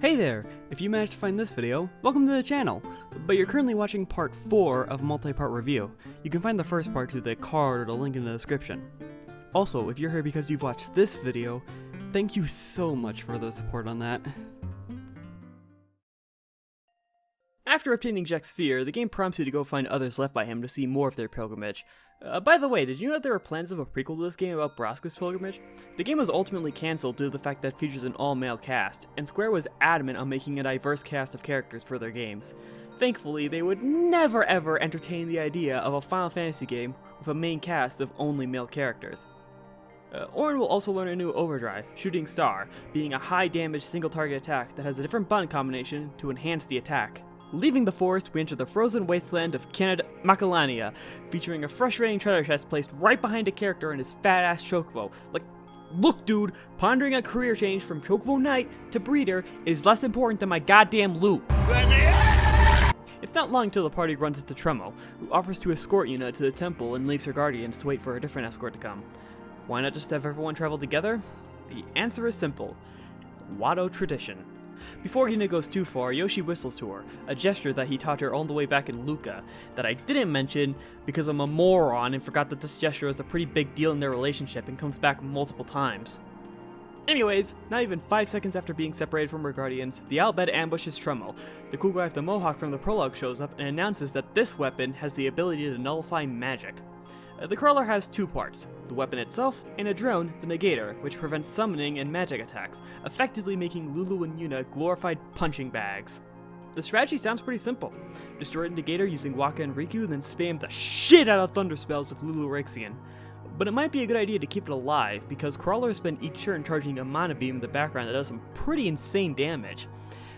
Hey there! If you managed to find this video, welcome to the channel! But you're currently watching part 4 of a multi-part review. You can find the first part through the card or the link in the description. Also, if you're here because you've watched this video, thank you so much for the support on that. After obtaining Jack's sphere, the game prompts you to go find others left by him to see more of their pilgrimage. By the way, did you know that there were plans of a prequel to this game about Braska's pilgrimage? The game was ultimately cancelled due to the fact that it features an all-male cast, and Square was adamant on making a diverse cast of characters for their games. Thankfully, they would never ever entertain the idea of a Final Fantasy game with a main cast of only male characters. Auron will also learn a new overdrive, Shooting Star, being a high-damage single-target attack that has a different button combination to enhance the attack. Leaving the forest, we enter the frozen wasteland of Canada M.I.R.A.I, featuring a frustrating treasure chest placed right behind a character in his fat-ass chocobo. Like, look dude, pondering a career change from chocobo knight to breeder is less important than my goddamn loot. It's not long till the party runs into Tremo, who offers to escort Yuna to the temple and leaves her guardians to wait for a different escort to come. Why not just have everyone travel together? The answer is simple: Watto tradition. Before Yuna goes too far, Yoshi whistles to her, a gesture that he taught her all the way back in Luca, that I didn't mention because I'm a moron and forgot that this gesture is a pretty big deal in their relationship and comes back multiple times. Anyways, not even 5 seconds after being separated from her guardians, the Outbed ambushes Tremo. The cool guy with the mohawk from the prologue shows up and announces that this weapon has the ability to nullify magic. The crawler has two parts, the weapon itself, and a drone, the Negator, which prevents summoning and magic attacks, effectively making Lulu and Yuna glorified punching bags. The strategy sounds pretty simple. Destroy the Negator using Wakka and Riku, then spam the shit out of thunder spells with Lulu Rixian. But it might be a good idea to keep it alive, because crawlers spend each turn charging a mana beam in the background that does some pretty insane damage.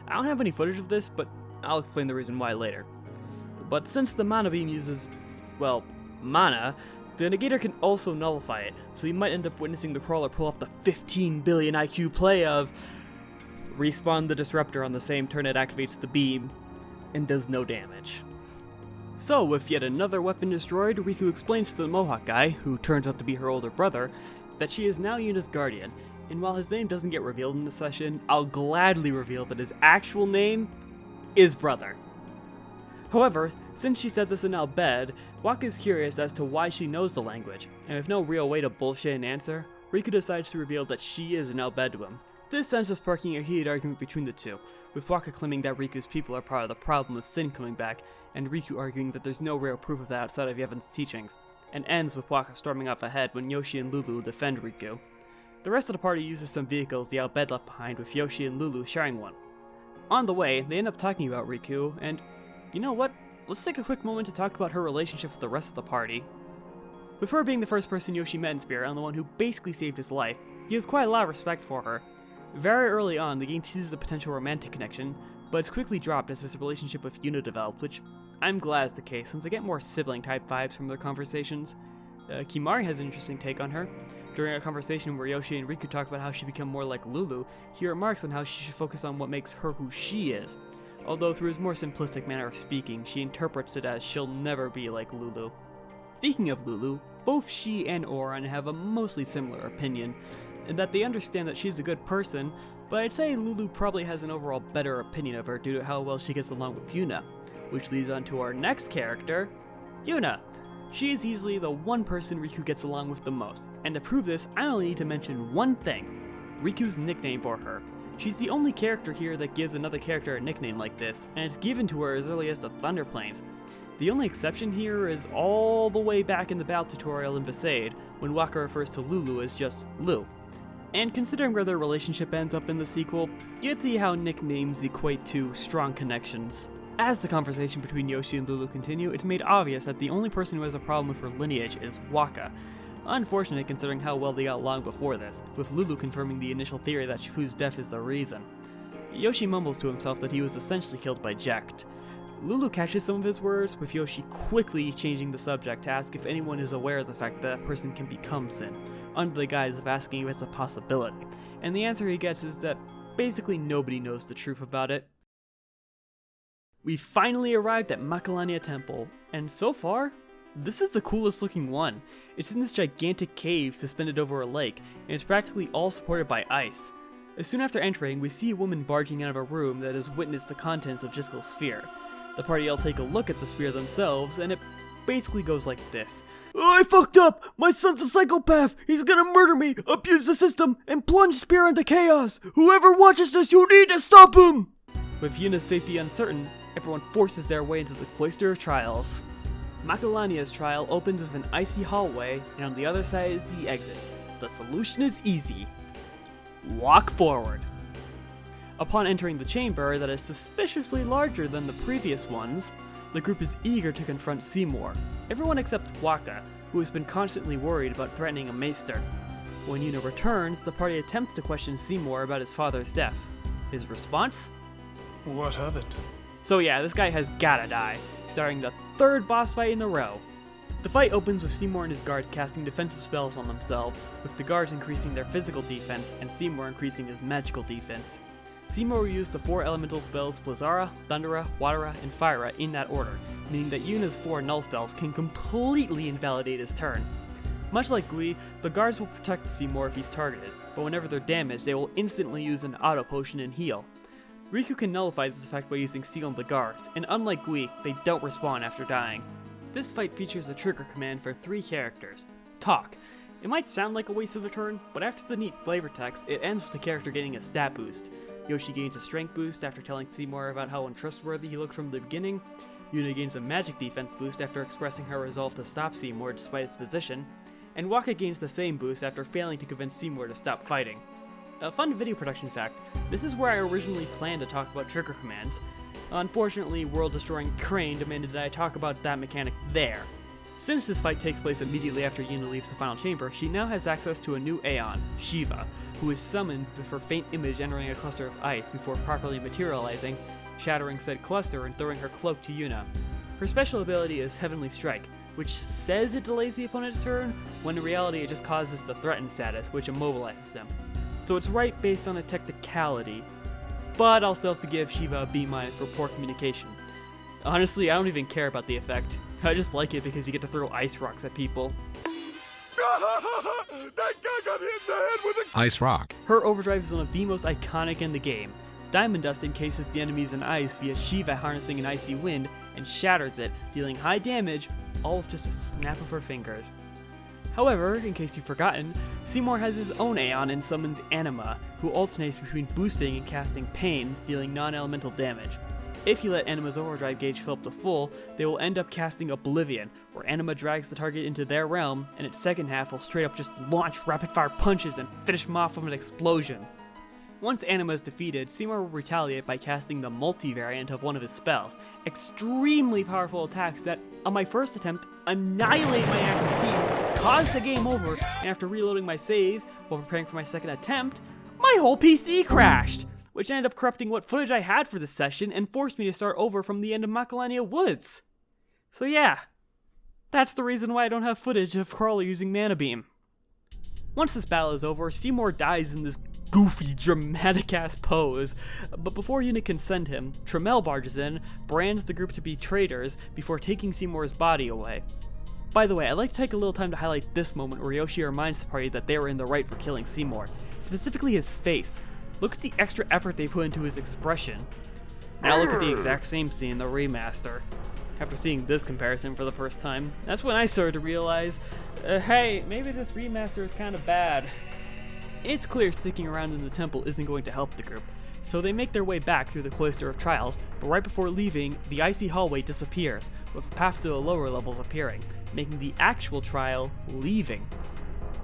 I don't have any footage of this, but I'll explain the reason why later. But since the mana beam uses, well, mana, the Negator can also nullify it, so you might end up witnessing the crawler pull off the 15 billion IQ play of respawn the disruptor on the same turn it activates the beam, and does no damage. So, with yet another weapon destroyed, Riku explains to the Mohawk guy, who turns out to be her older brother, that she is now Yuna's guardian, and while his name doesn't get revealed in the session, I'll gladly reveal that his actual name is Brother. However, since she said this in Outbed, Wakka is curious as to why she knows the language, and with no real way to bullshit an answer, Riku decides to reveal that she is an Outbed to him. This ends up sparking a heated argument between the two, with Wakka claiming that Riku's people are part of the problem of Sin coming back, and Riku arguing that there's no real proof of that outside of Yevon's teachings, and ends with Wakka storming off ahead when Yoshi and Lulu defend Riku. The rest of the party uses some vehicles the Outbed left behind, with Yoshi and Lulu sharing one. On the way, they end up talking about Riku, and you know what? Let's take a quick moment to talk about her relationship with the rest of the party. With her being the first person Yoshi met in Spirit and the one who basically saved his life, he has quite a lot of respect for her. Very early on, the game teases a potential romantic connection, but it's quickly dropped as his relationship with Yuna develops, which I'm glad is the case since I get more sibling-type vibes from their conversations. Kimari has an interesting take on her. During a conversation where Yoshi and Riku talk about how she become more like Lulu, he remarks on how she should focus on what makes her who she is. Although through his more simplistic manner of speaking, she interprets it as she'll never be like Lulu. Speaking of Lulu, both she and Auron have a mostly similar opinion, in that they understand that she's a good person, but I'd say Lulu probably has an overall better opinion of her due to how well she gets along with Yuna, which leads on to our next character, Yuna. She is easily the one person Riku gets along with the most, and to prove this, I only need to mention one thing: Riku's nickname for her. She's the only character here that gives another character a nickname like this, and it's given to her as early as the Thunder Plains. The only exception here is all the way back in the battle tutorial in Besaid, when Wakka refers to Lulu as just Lu. And considering where their relationship ends up in the sequel, you'd see how nicknames equate to strong connections. As the conversation between Yoshi and Lulu continue, it's made obvious that the only person who has a problem with her lineage is Wakka. Unfortunate considering how well they got along before this, with Lulu confirming the initial theory that whose death is the reason. Yoshi mumbles to himself that he was essentially killed by Jekt. Lulu catches some of his words, with Yoshi quickly changing the subject to ask if anyone is aware of the fact that a person can become Sin, under the guise of asking if it's a possibility, and the answer he gets is that basically nobody knows the truth about it. We finally arrived at M.I.R.A.I Temple, and so far, this is the coolest looking one. It's in this gigantic cave suspended over a lake, and it's practically all supported by ice. Soon after entering, we see a woman barging out of a room that has witnessed the contents of Jiskel's sphere. The party all take a look at the sphere themselves, and it basically goes like this. I fucked up! My son's a psychopath! He's gonna murder me, abuse the system, and plunge Spear into chaos! Whoever watches this, you need to stop him! With Yuna's safety uncertain, everyone forces their way into the Cloister of Trials. Macalania's trial opens with an icy hallway, and on the other side is the exit. The solution is easy. Walk forward. Upon entering the chamber that is suspiciously larger than the previous ones, the group is eager to confront Seymour, everyone except Waka, who has been constantly worried about threatening a maester. When Yuna returns, the party attempts to question Seymour about his father's death. His response? What of it? So yeah, this guy has gotta die, starting the third boss fight in a row. The fight opens with Seymour and his guards casting defensive spells on themselves, with the guards increasing their physical defense and Seymour increasing his magical defense. Seymour used the 4 elemental spells Blizzara, Thundera, Watera, and Fira in that order, meaning that Yuna's 4 null spells can completely invalidate his turn. Much like Gui, the guards will protect Seymour if he's targeted, but whenever they're damaged, they will instantly use an auto potion and heal. Riku can nullify this effect by using Seal on the guards, and unlike Gui, they don't respawn after dying. This fight features a trigger command for 3 characters. Talk. It might sound like a waste of a turn, but after the neat flavor text, it ends with the character getting a stat boost. Yoshi gains a strength boost after telling Seymour about how untrustworthy he looked from the beginning. Yuna gains a magic defense boost after expressing her resolve to stop Seymour despite its position. And Waka gains the same boost after failing to convince Seymour to stop fighting. A fun video production fact, this is where I originally planned to talk about trigger commands. Unfortunately, world-destroying Crane demanded that I talk about that mechanic there. Since this fight takes place immediately after Yuna leaves the final chamber, she now has access to a new Aeon, Shiva, who is summoned with her faint image entering a cluster of ice before properly materializing, shattering said cluster and throwing her cloak to Yuna. Her special ability is Heavenly Strike, which says it delays the opponent's turn, when in reality it just causes the threatened status, which immobilizes them. So it's right based on a technicality, but I'll still have to give Shiva a B- for poor communication. Honestly, I don't even care about the effect. I just like it because you get to throw ice rocks at people. That guy got hit in the head with a Ice rock. Her overdrive is one of the most iconic in the game. Diamond Dust encases the enemies in ice via Shiva harnessing an icy wind and shatters it, dealing high damage, all with just a snap of her fingers. However, in case you've forgotten, Seymour has his own Aeon and summons Anima, who alternates between boosting and casting Pain, dealing non-elemental damage. If you let Anima's overdrive gauge fill up to full, they will end up casting Oblivion, where Anima drags the target into their realm, and its second half will straight up just launch rapid-fire punches and finish them off with an explosion. Once Anima is defeated, Seymour will retaliate by casting the multi-variant of one of his spells, extremely powerful attacks that, on my first attempt, annihilate my active team, cause the game over, and after reloading my save, while preparing for my second attempt, my whole PC crashed! Which ended up corrupting what footage I had for this session and forced me to start over from the end of Macalania Woods. So yeah, that's the reason why I don't have footage of Crawler using Mana Beam. Once this battle is over, Seymour dies in this goofy, dramatic-ass pose, but before Yuna can send him, Tramiel barges in, brands the group to be traitors before taking Seymour's body away. By the way, I'd like to take a little time to highlight this moment where Yoshi reminds the party that they were in the right for killing Seymour, specifically his face. Look at the extra effort they put into his expression. Now look at the exact same scene in the remaster. After seeing this comparison for the first time, that's when I started to realize, hey, maybe this remaster is kind of bad. It's clear sticking around in the temple isn't going to help the group, so they make their way back through the Cloister of Trials, but right before leaving, the icy hallway disappears, with a path to the lower levels appearing, making the actual trial leaving.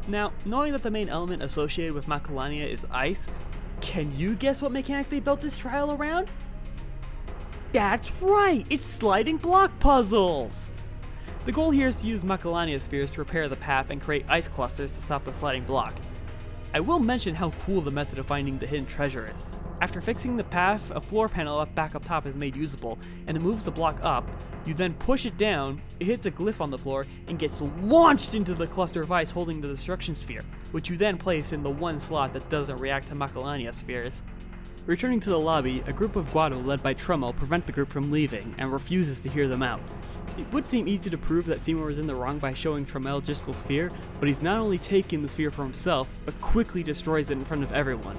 Now, knowing that the main element associated with Macalania is ice, can you guess what mechanic they built this trial around? That's right, it's sliding block puzzles! The goal here is to use Macalania spheres to repair the path and create ice clusters to stop the sliding block. I will mention how cool the method of finding the hidden treasure is. After fixing the path, a floor panel back up top is made usable, and it moves the block up. You then push it down, it hits a glyph on the floor, and gets launched into the cluster of ice holding the destruction sphere, which you then place in the one slot that doesn't react to Macalania spheres. Returning to the lobby, a group of Guado led by Tramiel prevent the group from leaving, and refuses to hear them out. It would seem easy to prove that Seymour is in the wrong by showing Tramiel Jiskel's sphere, but he's not only taking the sphere for himself, but quickly destroys it in front of everyone.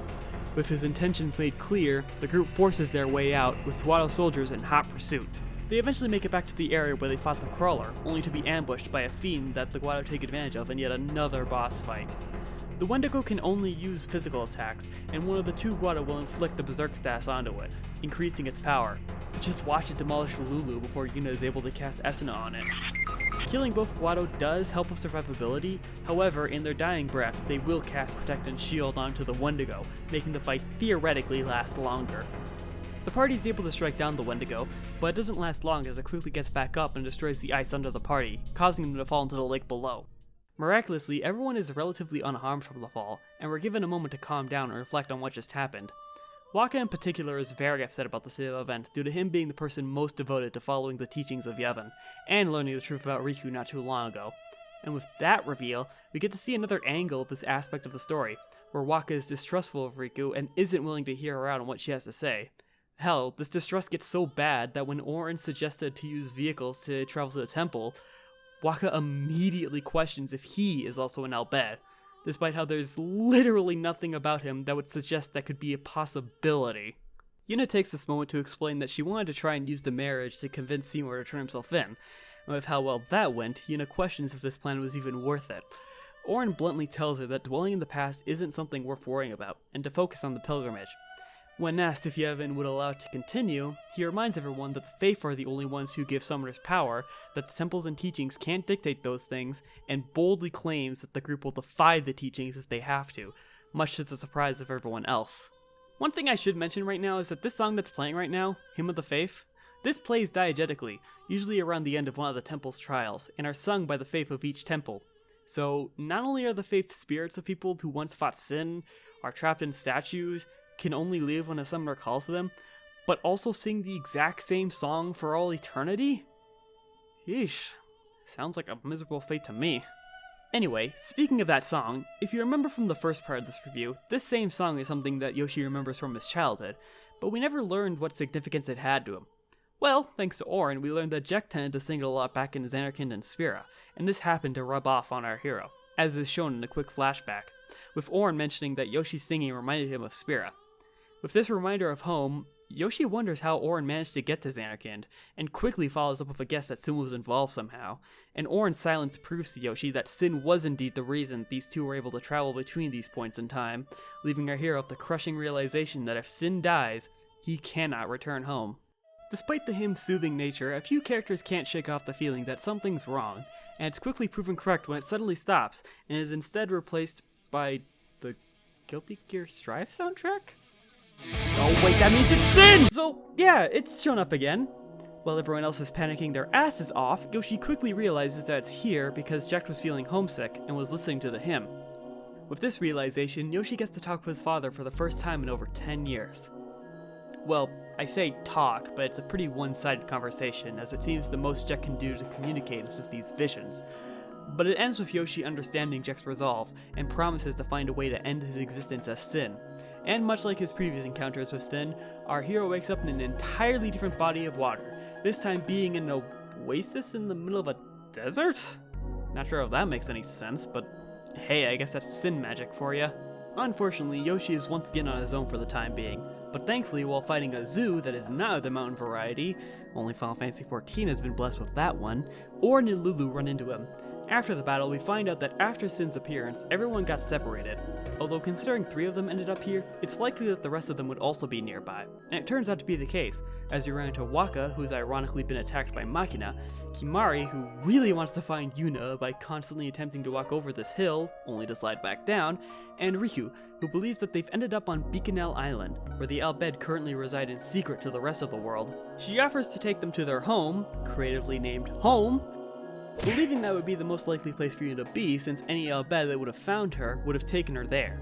With his intentions made clear, the group forces their way out, with Watto soldiers in hot pursuit. They eventually make it back to the area where they fought the Crawler, only to be ambushed by a fiend that the Watto take advantage of in yet another boss fight. The Wendigo can only use physical attacks, and one of the two Watto will inflict the Berserk Staff onto it, increasing its power. Just watch it demolish Lulu before Yuna is able to cast Sinno on it. Killing both Watto does help with survivability, however, in their dying breaths, they will cast Protect and Shield onto the Wendigo, making the fight theoretically last longer. The party is able to strike down the Wendigo, but it doesn't last long as it quickly gets back up and destroys the ice under the party, causing them to fall into the lake below. Miraculously, everyone is relatively unharmed from the fall, and we're given a moment to calm down and reflect on what just happened. Wakka in particular is very upset about the state of event due to him being the person most devoted to following the teachings of Yevon, and learning the truth about Riku not too long ago. And with that reveal, we get to see another angle of this aspect of the story, where Wakka is distrustful of Riku and isn't willing to hear her out on what she has to say. Hell, this distrust gets so bad that when Orin suggested to use vehicles to travel to the temple, Wakka immediately questions if he is also an Al-Bhed, despite how there's literally nothing about him that would suggest that could be a possibility. Yuna takes this moment to explain that she wanted to try and use the marriage to convince Seymour to turn himself in, and with how well that went, Yuna questions if this plan was even worth it. Orin bluntly tells her that dwelling in the past isn't something worth worrying about, and to focus on the pilgrimage. When asked if Yevon would allow it to continue, he reminds everyone that the Faith are the only ones who give summoners power, that the temples and teachings can't dictate those things, and boldly claims that the group will defy the teachings if they have to, much to the surprise of everyone else. One thing I should mention right now is that this song that's playing right now, Hymn of the Faith, this plays diegetically, usually around the end of one of the temple's trials, and are sung by the Faith of each temple. So, not only are the Faith spirits of people who once fought sin, are trapped in statues, can only live when a summoner calls to them, but also sing the exact same song for all eternity? Yeesh, sounds like a miserable fate to me. Anyway, speaking of that song, if you remember from the first part of this review, this same song is something that Yoshi remembers from his childhood, but we never learned what significance it had to him. Well, thanks to Orin, we learned that Jack tended to sing it a lot back in Zanarkand and Spira, and this happened to rub off on our hero, as is shown in a quick flashback, with Orin mentioning that Yoshi's singing reminded him of Spira. With this reminder of home, Yoshi wonders how Orin managed to get to Zanarkand, and quickly follows up with a guess that Sin was involved somehow, and Orin's silence proves to Yoshi that Sin was indeed the reason these two were able to travel between these points in time, leaving our hero with the crushing realization that if Sin dies, he cannot return home. Despite the hymn's soothing nature, a few characters can't shake off the feeling that something's wrong, and it's quickly proven correct when it suddenly stops, and is instead replaced by the Guilty Gear Strive soundtrack? Oh wait, that means it's Sin! So, yeah, it's shown up again. While everyone else is panicking their asses off, Yoshi quickly realizes that it's here because Jack was feeling homesick and was listening to the hymn. With this realization, Yoshi gets to talk with his father for the first time in over 10 years. Well, I say talk, but it's a pretty one-sided conversation, as it seems the most Jack can do to communicate is with these visions. But it ends with Yoshi understanding Jack's resolve, and promises to find a way to end his existence as Sin. And much like his previous encounters with Sin, our hero wakes up in an entirely different body of water, this time being in an oasis in the middle of a desert? Not sure if that makes any sense, but hey, I guess that's Sin magic for ya. Unfortunately, Yoshi is once again on his own for the time being, but thankfully while fighting a zoo that is not of the mountain variety, only Final Fantasy XIV has been blessed with that one, Orin and Lulu run into him. After the battle, we find out that after Sin's appearance, everyone got separated. Although considering 3 of them ended up here, it's likely that the rest of them would also be nearby. And it turns out to be the case, as we ran into Wakka, who's ironically been attacked by Machina, Kimahri, who really wants to find Yuna by constantly attempting to walk over this hill, only to slide back down, and Riku, who believes that they've ended up on Bikanel Island, where the Al-Bhed currently reside in secret to the rest of the world. She offers to take them to their home, creatively named Home, believing that would be the most likely place for Yuna to be since any Al-Bhed that would have found her would have taken her there.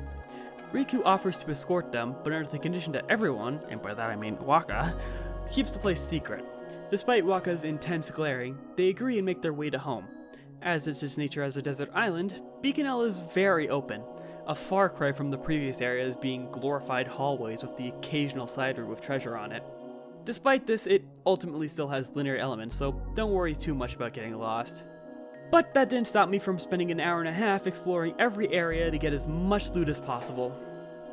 Riku offers to escort them, but under the condition that everyone, and by that I mean Wakka, keeps the place secret. Despite Wakka's intense glaring, they agree and make their way to Home. As is its nature as a desert island, Bikanel is very open, a far cry from the previous areas being glorified hallways with the occasional side room with treasure on it. Despite this, it ultimately still has linear elements, so don't worry too much about getting lost. But that didn't stop me from spending an hour and a half exploring every area to get as much loot as possible.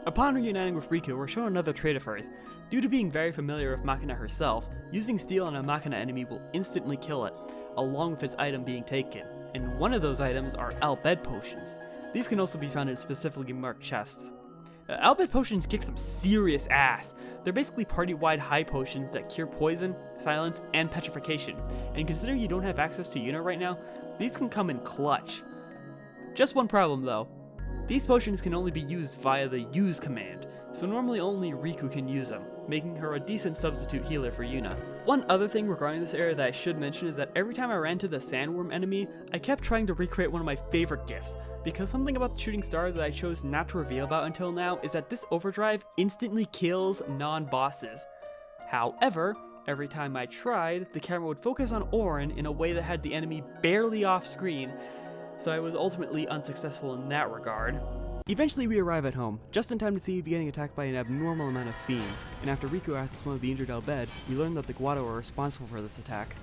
Upon reuniting with Riku, we're shown another trait of hers. Due to being very familiar with Machina herself, using steel on a Machina enemy will instantly kill it, along with its item being taken, and one of those items are Al-Bhed potions. These can also be found in specifically marked chests. Al-Bhed potions kick some serious ass. They're basically party-wide high potions that cure poison, silence, and petrification, and considering you don't have access to Yuna right now, these can come in clutch. Just one problem though. These potions can only be used via the use command, so normally only Riku can use them, making her a decent substitute healer for Yuna. One other thing regarding this area that I should mention is that every time I ran to the sandworm enemy, I kept trying to recreate one of my favorite gifts, because something about the shooting star that I chose not to reveal about until now is that this overdrive instantly kills non-bosses. However, every time I tried, the camera would focus on Auron in a way that had the enemy barely off screen, so I was ultimately unsuccessful in that regard. Eventually we arrive at home, just in time to see Yubi getting attacked by an abnormal amount of fiends, and after Riku asks one of the injured Al-Bhed, we learn that the Guado are responsible for this attack.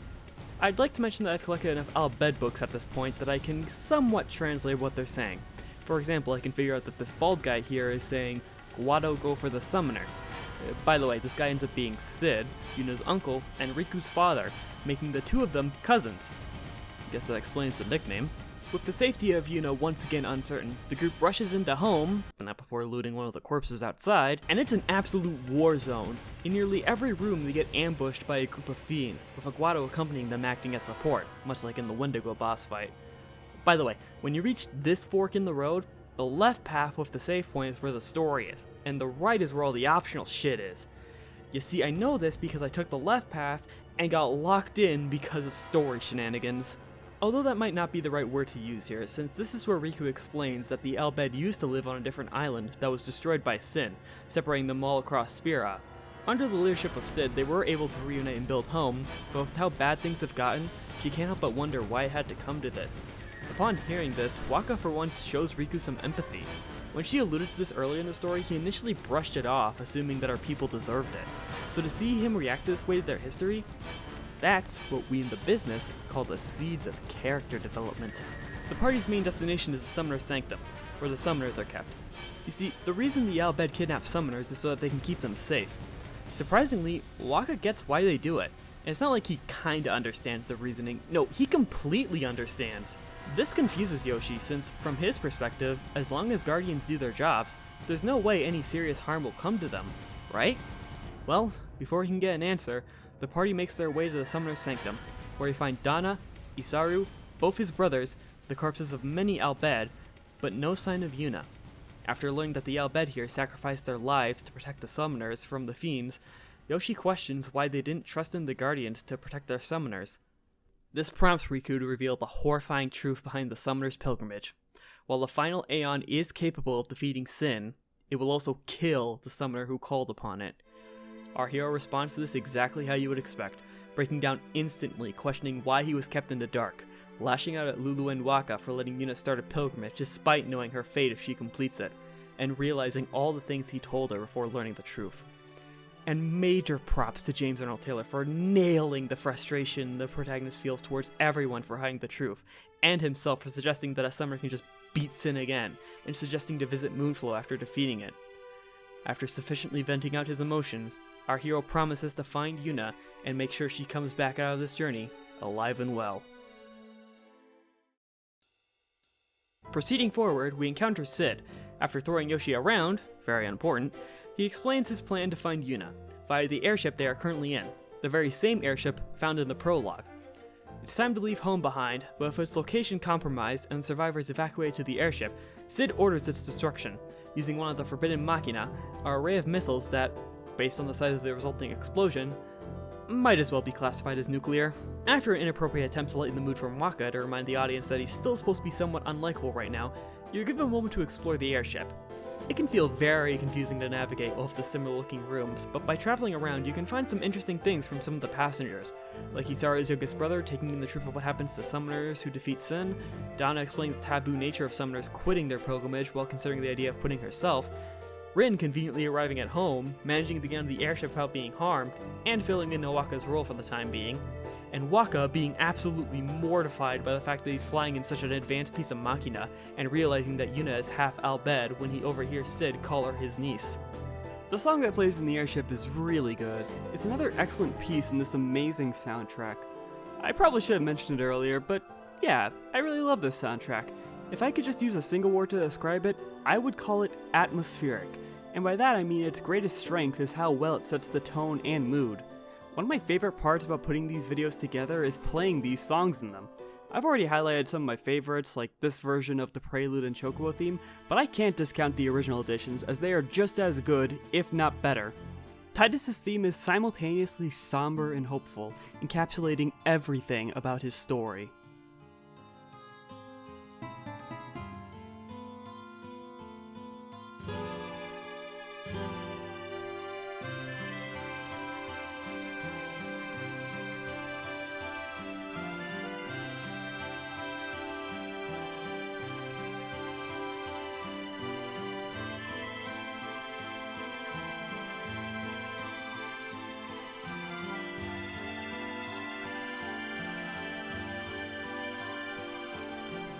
I'd like to mention that I've collected enough Al-Bhed books at this point that I can somewhat translate what they're saying. For example, I can figure out that this bald guy here is saying, Guado go for the summoner. By the way, this guy ends up being Sid, Yuna's uncle, and Riku's father, making the two of them cousins. Guess that explains the nickname. With the safety of Yuna once again uncertain, the group rushes into home, but not before looting one of the corpses outside, and it's an absolute war zone. In nearly every room they get ambushed by a group of fiends, with a Guado accompanying them acting as support, much like in the Wendigo boss fight. By the way, when you reach this fork in the road, the left path with the save point is where the story is, and the right is where all the optional shit is. You see, I know this because I took the left path and got locked in because of story shenanigans. Although that might not be the right word to use here, since this is where Riku explains that the Al-Bhed used to live on a different island that was destroyed by Sin, separating them all across M.I.R.A.I. Under the leadership of Sid, they were able to reunite and build home, but with how bad things have gotten, she can't help but wonder why it had to come to this. Upon hearing this, Wakka for once shows Riku some empathy. When she alluded to this earlier in the story, he initially brushed it off, assuming that our people deserved it. So to see him react this way to their history, that's what we in the business call the seeds of character development. The party's main destination is the Summoner's Sanctum, where the summoners are kept. You see, the reason the Al-Bhed kidnap summoners is so that they can keep them safe. Surprisingly, Wakka gets why they do it, and it's not like he kinda understands the reasoning. No, he completely understands. This confuses Yoshi since, from his perspective, as long as Guardians do their jobs, there's no way any serious harm will come to them, right? Well, before he can get an answer, the party makes their way to the Summoner's Sanctum, where we find Dana, Isaru, both his brothers, the corpses of many Al-Bhed, but no sign of Yuna. After learning that the Al-Bhed here sacrificed their lives to protect the summoners from the fiends, Yoshi questions why they didn't trust in the Guardians to protect their summoners. This prompts Riku to reveal the horrifying truth behind the Summoner's Pilgrimage. While the final Aeon is capable of defeating Sin, it will also kill the summoner who called upon it. Our hero responds to this exactly how you would expect, breaking down instantly, questioning why he was kept in the dark, lashing out at Lulu and Wakka for letting Yuna start a pilgrimage despite knowing her fate if she completes it, and realizing all the things he told her before learning the truth. And major props to James Arnold Taylor for nailing the frustration the protagonist feels towards everyone for hiding the truth, and himself for suggesting that a summoner can just beat Sin again, and suggesting to visit Moonflow after defeating it. After sufficiently venting out his emotions, our hero promises to find Yuna and make sure she comes back out of this journey alive and well. Proceeding forward, we encounter Sid. After throwing Yoshi around, very important, he explains his plan to find Yuna, via the airship they are currently in, the very same airship found in the prologue. It's time to leave home behind, but with its location compromised and survivors evacuated to the airship, Sid orders its destruction, using one of the forbidden machina, an array of missiles that, based on the size of the resulting explosion, might as well be classified as nuclear. After an inappropriate attempt to lighten the mood from Wakka to remind the audience that he's still supposed to be somewhat unlikable right now, you're given a moment to explore the airship. It can feel very confusing to navigate all of the similar looking rooms, but by traveling around you can find some interesting things from some of the passengers, like Isaru's youngest brother taking in the truth of what happens to summoners who defeat Sin, Dana explaining the taboo nature of summoners quitting their pilgrimage while considering the idea of quitting herself, Rin conveniently arriving at home, managing to get on the airship without being harmed, and filling in Waka's role for the time being, and Waka being absolutely mortified by the fact that he's flying in such an advanced piece of machina, and realizing that Yuna is half Al-Bed when he overhears Sid call her his niece. The song that plays in the airship is really good. It's another excellent piece in this amazing soundtrack. I probably should have mentioned it earlier, but yeah, I really love this soundtrack. If I could just use a single word to describe it, I would call it atmospheric. And by that I mean its greatest strength is how well it sets the tone and mood. One of my favorite parts about putting these videos together is playing these songs in them. I've already highlighted some of my favorites, like this version of the Prelude and Chocobo theme, but I can't discount the original editions as they are just as good, if not better. Titus's theme is simultaneously somber and hopeful, encapsulating everything about his story.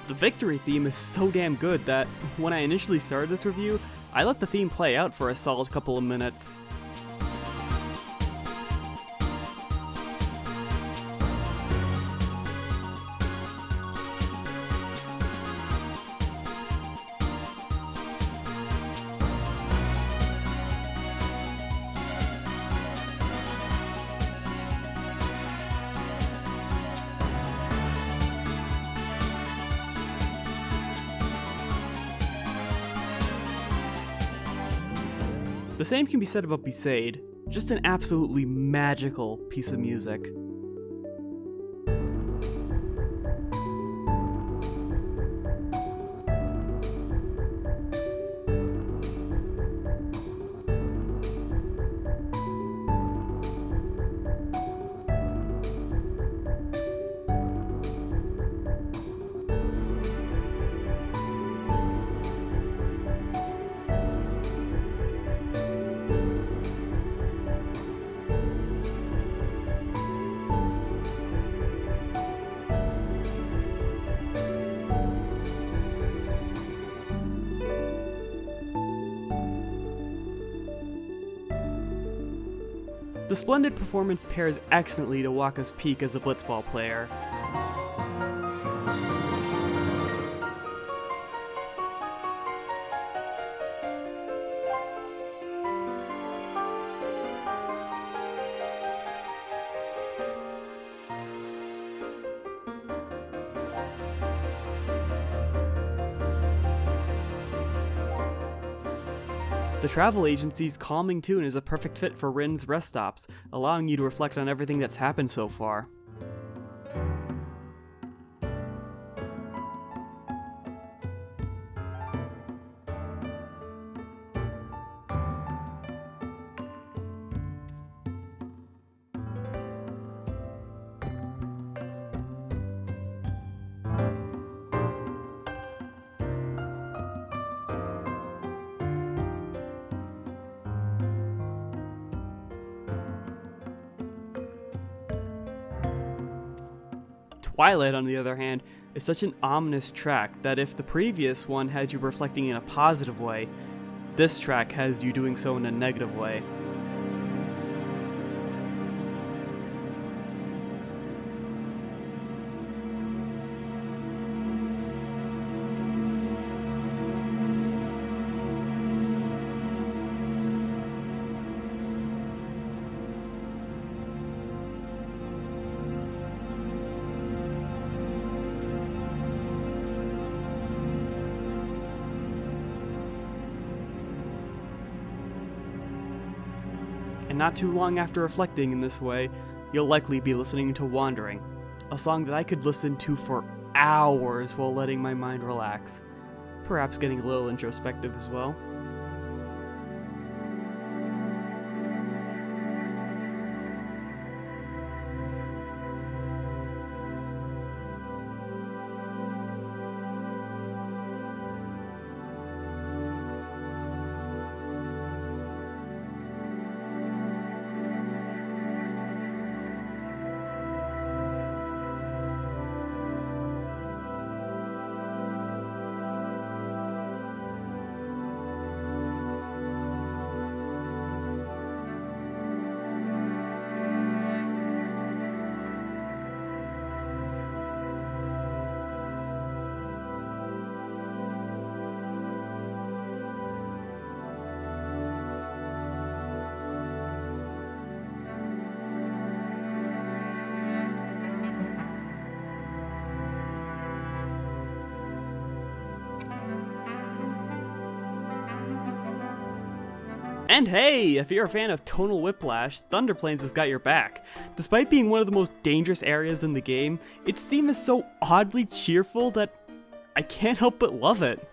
The victory theme is so damn good that, when I initially started this review, I let the theme play out for a solid couple of minutes. The same can be said about Besaid, just an absolutely magical piece of music. The splendid performance pairs excellently to Waka's peak as a blitzball player. The travel agency's calming tune is a perfect fit for Rin's rest stops, allowing you to reflect on everything that's happened so far. Twilight, on the other hand, is such an ominous track that if the previous one had you reflecting in a positive way, this track has you doing so in a negative way. And not too long after reflecting in this way, you'll likely be listening to Wandering, a song that I could listen to for hours while letting my mind relax, perhaps getting a little introspective as well. And hey, if you're a fan of tonal whiplash, Thunder Plains has got your back. Despite being one of the most dangerous areas in the game, its theme is so oddly cheerful that I can't help but love it.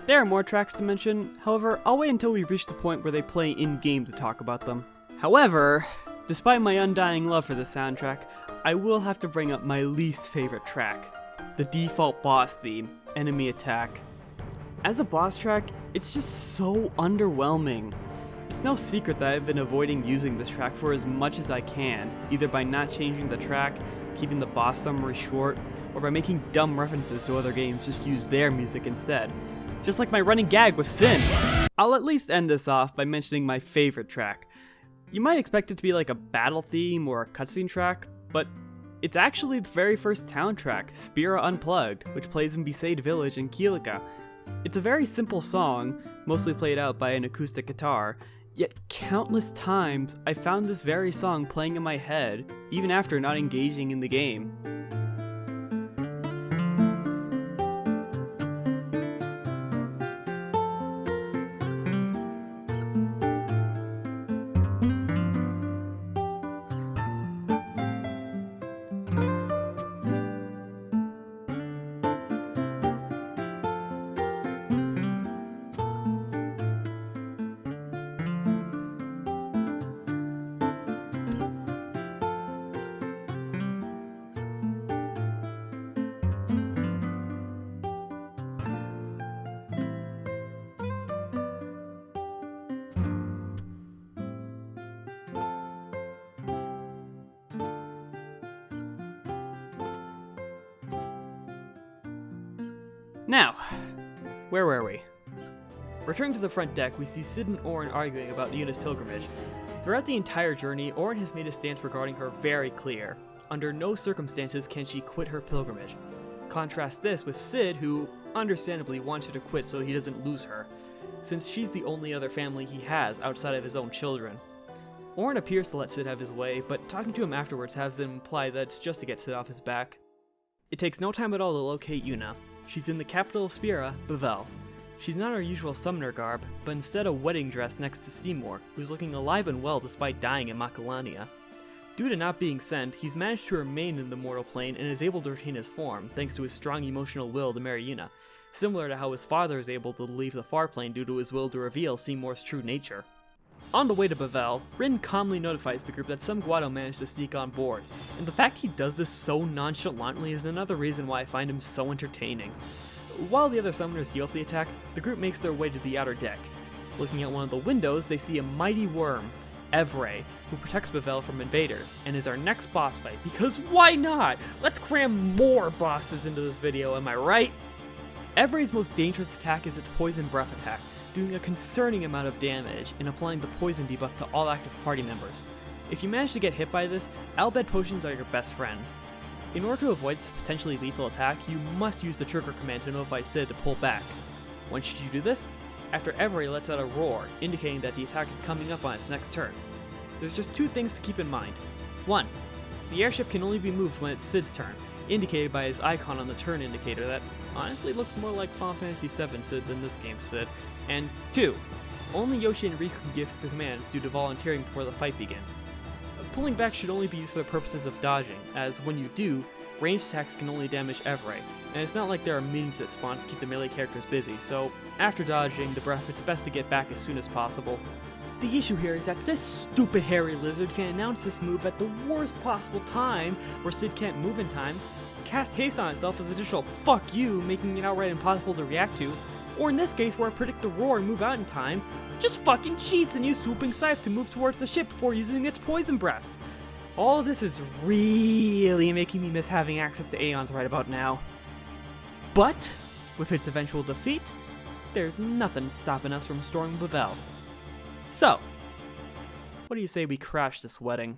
There are more tracks to mention, however, I'll wait until we reach the point where they play in-game to talk about them. However, despite my undying love for the soundtrack, I will have to bring up my least favorite track, the default boss theme, Enemy Attack. As a boss track, it's just so underwhelming. It's no secret that I've been avoiding using this track for as much as I can, either by not changing the track, keeping the boss summary short, or by making dumb references to other games just use their music instead. Just like my running gag with Sin. I'll at least end this off by mentioning my favorite track. You might expect it to be like a battle theme or a cutscene track, but it's actually the very first town track, Spira Unplugged, which plays in Besaid Village in Kielika. It's a very simple song, mostly played out by an acoustic guitar, yet countless times I found this very song playing in my head, even after not engaging in the game. Now, where were we? Returning to the front deck, we see Sid and Auron arguing about Yuna's pilgrimage. Throughout the entire journey, Auron has made his stance regarding her very clear. Under no circumstances can she quit her pilgrimage. Contrast this with Sid, who understandably wants her to quit so he doesn't lose her, since she's the only other family he has outside of his own children. Auron appears to let Sid have his way, but talking to him afterwards has him imply that it's just to get Sid off his back. It takes no time at all to locate Yuna. She's in the capital of Spira, Bavel. She's not her usual summoner garb, but instead a wedding dress next to Seymour, who's looking alive and well despite dying in Macalania. Due to not being sent, he's managed to remain in the mortal plane and is able to retain his form, thanks to his strong emotional will to marry Yuna, similar to how his father is able to leave the far plane due to his will to reveal Seymour's true nature. On the way to Bavel, Rin calmly notifies the group that some Guado managed to sneak on board, and the fact he does this so nonchalantly is another reason why I find him so entertaining. While the other summoners deal with the attack, the group makes their way to the outer deck. Looking at one of the windows, they see a mighty worm, M.I.R.A.I, who protects Bavel from invaders, and is our next boss fight, because why not? Let's cram more bosses into this video, am I right? M.I.R.A.I's most dangerous attack is its poison breath attack, doing a concerning amount of damage and applying the poison debuff to all active party members. If you manage to get hit by this, Albed potions are your best friend. In order to avoid this potentially lethal attack, you must use the trigger command to notify Sid to pull back. When should you do this? After M.I.R.A.I lets out a roar, indicating that the attack is coming up on its next turn. There's just two things to keep in mind. 1. The airship can only be moved when it's Sid's turn, indicated by his icon on the turn indicator that honestly looks more like Final Fantasy VII Sid than this game's Sid. And 2. Only Yoshi and Riku can give the commands due to volunteering before the fight begins. Pulling back should only be used for the purposes of dodging, as when you do, ranged attacks can only damage M.I.R.A.I, and it's not like there are minions that spawn to keep the melee characters busy, so after dodging the breath, it's best to get back as soon as possible. The issue here is that this stupid hairy lizard can announce this move at the worst possible time, where Sid can't move in time, cast haste on itself as additional fuck you, making it outright impossible to react to, or in this case where I predict the roar and move out in time, just fucking cheats and use Swooping Scythe to move towards the ship before using its poison breath. All of this is really making me miss having access to Aeons right about now. But, with its eventual defeat, there's nothing stopping us from storming Bavel. So, what do you say we crash this wedding?